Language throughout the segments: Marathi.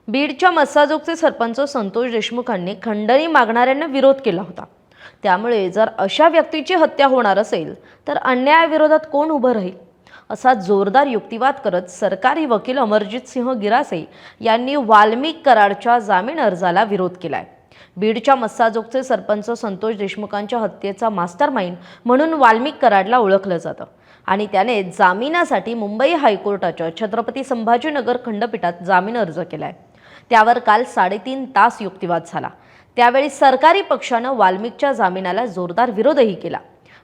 बीडच्या मस्साजोगचे सरपंच संतोष देशमुखांनी खंडणी मागणाऱ्यांना विरोध केला होता। त्यामुळे जर अशा व्यक्तीची हत्या होणार असेल तर अन्यायाविरोधात कोण उभं राहील असा जोरदार युक्तिवाद करत सरकारी वकील अमरजीत सिंह गिरासे यांनी वाल्मिक कराडच्या जामीन अर्जाला विरोध केलाय। बीडच्या मस्साजोगचे सरपंच संतोष देशमुखांच्या हत्येचा मास्टरमाइंड म्हणून वाल्मिक कराडला ओळखलं जातं आणि त्याने जामिनासाठी मुंबई हायकोर्टाच्या छत्रपती संभाजीनगर खंडपीठात जामीन अर्ज केलाय। त्यावर काल 3.5 तास युक्तिवाद झाला। त्यावेळी सरकारी पक्षानं वाल्मिकच्या जामिनाला जोरदार विरोधही केला।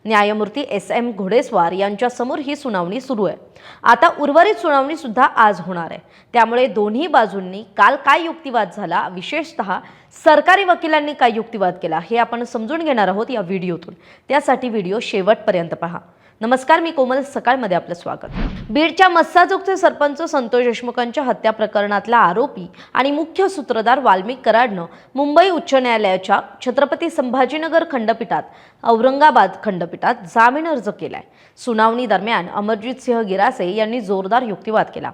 न्यायमूर्ती SM घोडेस्वार यांच्या समोर ही सुनावणी सुरू आहे। आता उर्वरित सुनावणी सुद्धा आज होणार आहे। त्यामुळे दोन्ही बाजूंनी काल काय युक्तिवाद झाला, विशेषतः सरकारी वकिलांनी काय युक्तिवाद केला हे आपण समजून घेणार आहोत या व्हिडिओतून। त्यासाठी व्हिडिओ शेवटपर्यंत पहा। नमस्कार, मी कोमल, सकाळमध्ये आपलं स्वागत। बीडच्या मस्साजोगचे सरपंच संतोष देशमुखांच्या हत्या प्रकरणातला आरोपी आणि मुख्य सूत्रधार वाल्मिक कराडनं मुंबई उच्च न्यायालयाच्या छत्रपती संभाजीनगर खंडपीठात औरंगाबाद खंडपीठात जामीन अर्ज केलाय। सुनावणी दरम्यान अमरजीत सिंह गिरासे यांनी जोरदार युक्तिवाद केला।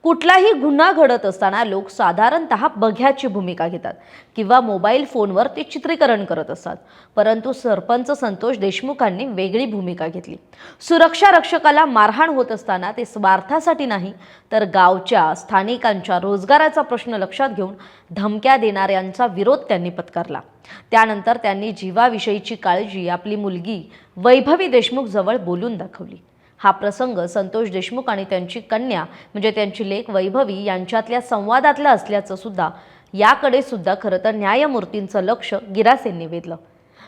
कुठलाही गुन्हा घडत असताना लोक साधारणतः बघ्याची भूमिका घेतात किंवा मोबाईल फोनवर ते चित्रीकरण करत असतात, परंतु सरपंच संतोष देशमुखांनी वेगळी भूमिका घेतली। सुरक्षा रक्षकाला मारहाण होत असताना ते स्वार्थासाठी नाही तर गावच्या स्थानिकांच्या रोजगाराचा प्रश्न लक्षात घेऊन धमक्या देणाऱ्यांचा विरोध त्यांनी पत्करला। त्यानंतर त्यांनी जीवाविषयीची काळजी आपली मुलगी वैभवी देशमुख जवळ बोलून दाखवली। हा प्रसंग संतोष देशमुख आणि त्यांची कन्या म्हणजे त्यांची लेक वैभवी यांच्यातल्या संवादातला असल्याचं सुद्धा याकडे सुद्धा खरं तर न्यायमूर्तींचं लक्ष गिरासेंनी वेधलं।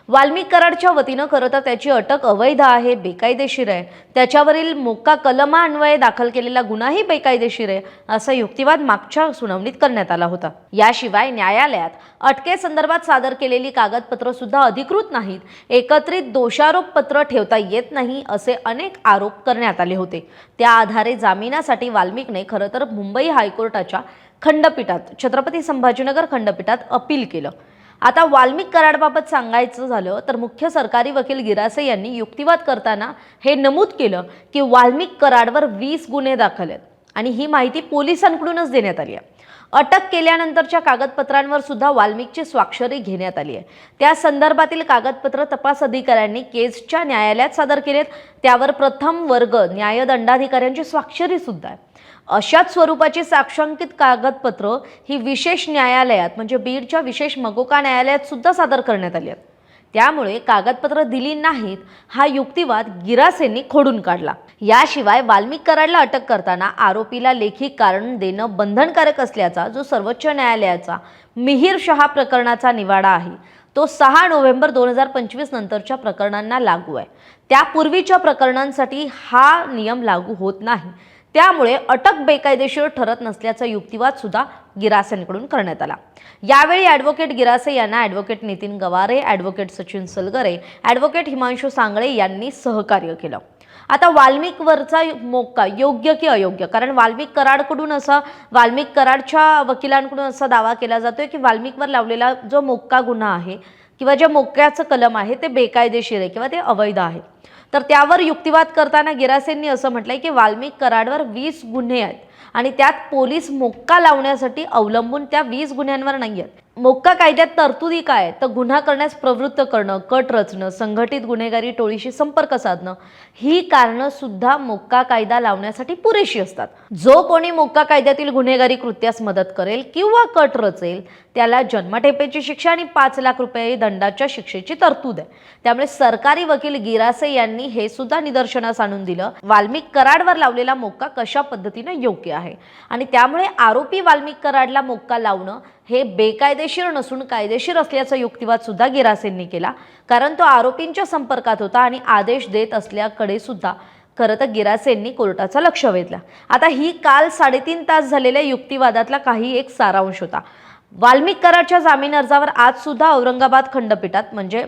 वाल्मिक कराडच्या वतीनं खरं तर त्याची अटक अवैध आहे, बेकायदेशीर आहे, त्याच्यावरील मोक्का कलमान्वये दाखल केलेला गुन्हाही बेकायदेशीर आहे असा युक्तिवाद मागच्या सुनावणीत करण्यात आला होता। याशिवाय न्यायालयात अटकेसंदर्भात सादर केलेली कागदपत्र सुद्धा अधिकृत नाहीत, एकत्रित दोषारोप पत्र ठेवता येत नाही असे अनेक आरोप करण्यात आले होते। त्या आधारे जामिनासाठी वाल्मिकने खरं तर मुंबई हायकोर्टाच्या खंडपीठात छत्रपती संभाजीनगर खंडपीठात अपील केलं। आता वाल्मिक कराडबाबत सांगायचं झालं तर मुख्य सरकारी वकील गिरासे यांनी युक्तिवाद करताना हे नमूद केलं की वाल्मिक कराडवर 20 गुन्हे दाखल आहेत आणि ही माहिती पोलिसांकडूनच देण्यात आली आहे। अटक केल्यानंतरच्या कागदपत्रांवर सुद्धा वाल्मिकची स्वाक्षरी घेण्यात आली आहे। त्या संदर्भातील कागदपत्र तपास अधिकाऱ्यांनी केसच्या न्यायालयात सादर केलेत, त्यावर प्रथम वर्ग न्यायदंडाधिकाऱ्यांची स्वाक्षरी सुद्धा आहे। अशाच स्वरूपाची साक्षांकित कागदपत्र ही विशेष न्यायालयात म्हणजे बीडच्या विशेष मगोका न्यायालयात सुद्धा सादर करण्यात आली आहेत। त्यामुळे कागदपत्र दिली नाहीत हा युक्तिवाद गिरासेंनी खोडून काढला। याशिवाय वाल्मिक कराडला अटक करताना आरोपीला लेखी कारण देणं बंधनकारक असल्याचा जो सर्वोच्च न्यायालयाचा मिहिर शहा प्रकरणाचा निवाडा आहे तो 6 नोव्हेंबर 2025 नंतरच्या प्रकरणांना लागू आहे। त्यापूर्वीच्या प्रकरणांसाठी हा नियम लागू होत नाही। त्यामुळे अटक बेकायदेशीर ठरत नसल्याचा युक्तिवाद सुद्धा गिरासेंकडून करण्यात आला। यावेळी ॲडव्होकेट गिरासे यांना advocate Nitin Gaware, advocate Sachin Salgare, advocate Himanshu Sangle यांनी सहकार्य केलं। आता वाल्मिकवरचा मोक्का योग्य की अयोग्य, कारण वाल्मिक कराडच्या वकिलांकडून असा दावा केला जातोय की वाल्मिकवर लावलेला जो मोक्का गुन्हा आहे किंवा जे मोक्क्याचं कलम आहे ते बेकायदेशीर आहे किंवा ते अवैध आहे। तर त्यावर युक्तिवाद करताना गिरासेंनी असं म्हटलंय की वाल्मिक कराडवर 20 गुन्हे आहेत आणि त्यात पोलीस मोक्का लावण्यासाठी अवलंबून त्या 20 गुन्ह्यांवर नाही आहेत। मोक्का कायद्यात तरतुदी काय तर गुन्हा करण्यास प्रवृत्त करणं, कट रचणं, संघटित गुन्हेगारी टोळीशी संपर्क साधणं ही कारणं सुद्धा मोक्का कायदा लावण्यासाठी पुरेशी असतात। जो कोणी मोक्का कायद्यातील गुन्हेगारी कृत्यास मदत करेल किंवा कट रचेल त्याला जन्मठेपेची शिक्षा आणि 5 लाख रुपये दंडाच्या शिक्षेची तरतूद आहे। त्यामुळे सरकारी वकील गिरासे यांनी हे सुद्धा निदर्शनास आणून दिलं वाल्मिक कराडवर लावलेला मोक्का कशा पद्धतीने योग्य आहे आणि त्यामुळे आरोपी वाल्मिक कराडला मोक्का लावणं हे बेकायदेशीर नसून कायदेशीर असल्याचा युक्तिवाद सुद्धा गिरासेंनी केला, कारण तो आरोपींच्या संपर्कात होता आणि आदेश देत असल्याकडे सुद्धा खरं तर गिरासेंनी कोर्टाचं लक्ष वेधलं। आता ही काल 3.5 तास झालेल्या युक्तिवादातला काही एक सारांश होता। वाल्मिक कराडच्या जामीन अर्जावर आज सुद्धा औरंगाबाद खंडपीठात म्हणजे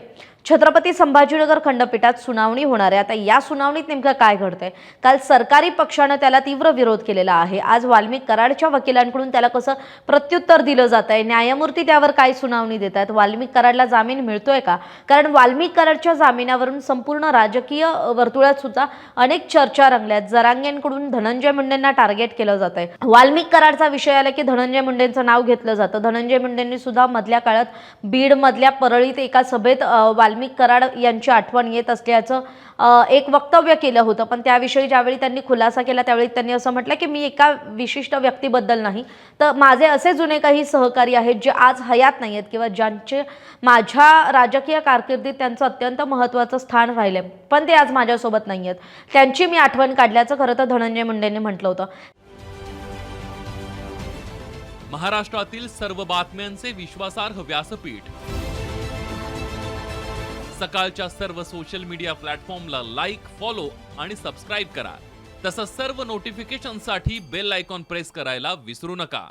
छत्रपती संभाजीनगर खंडपीठात सुनावणी होणार आहे. आता या सुनावणीत नेमकं काय घडतंय? काल सरकारी पक्षानं त्याला तीव्र विरोध केलेला आहे. आज वाल्मिक कराडच्या वकिलांकडून त्याला कसं प्रत्युत्तर दिलं जात आहे? न्यायमूर्ती त्यावर काय सुनावणी देत आहेत? वाल्मिक कराडला जामीन मिळतोय का? कारण वाल्मिक कराडच्या जामिनावरून संपूर्ण राजकीय वर्तुळात सुद्धा अनेक चर्चा रंगल्यात. जरांगेंकडून धनंजय मुंडेंना टार्गेट केलं जात आहे. वाल्मिक कराडचा विषय आला की धनंजय मुंडेंचं नाव घेतलं जातं. धनंजय मुंडेंनी सुद्धा मधल्या काळात बीड मधल्या परळीत एका सभेत वाल्मिक कराड यांची आठवण येत असल्याचं एक वक्तव्य केलं होतं. पण त्याविषयी ज्यावेळी त्यांनी खुलासा केला त्यावेळी त्यांनी असं म्हटलं की मी एका विशिष्ट व्यक्तीबद्दल नाही, तर माझे असे जुने काही सहकारी आहेत जे आज हयात नाही आहेत किंवा ज्यांचे माझ्या राजकीय कारकिर्दीत त्यांचं अत्यंत महत्त्वाचं स्थान राहिले, पण ते आज माझ्यासोबत नाही आहेत. त्यांची मी आठवण काढल्याचं खरं तर धनंजय मुंडेंनी म्हटलं होतं. महाराष्ट्रातील सर्व बातम्यांचे विश्वासार्ह व्यासपीठ, सकाळच्या सर्व सोशल मीडिया प्लॅटफॉर्मला लाईक, फॉलो आणि सबस्क्राईब करा. तसंच सर्व नोटिफिकेशनसाठी बेल आयकॉन प्रेस करायला विसरू नका.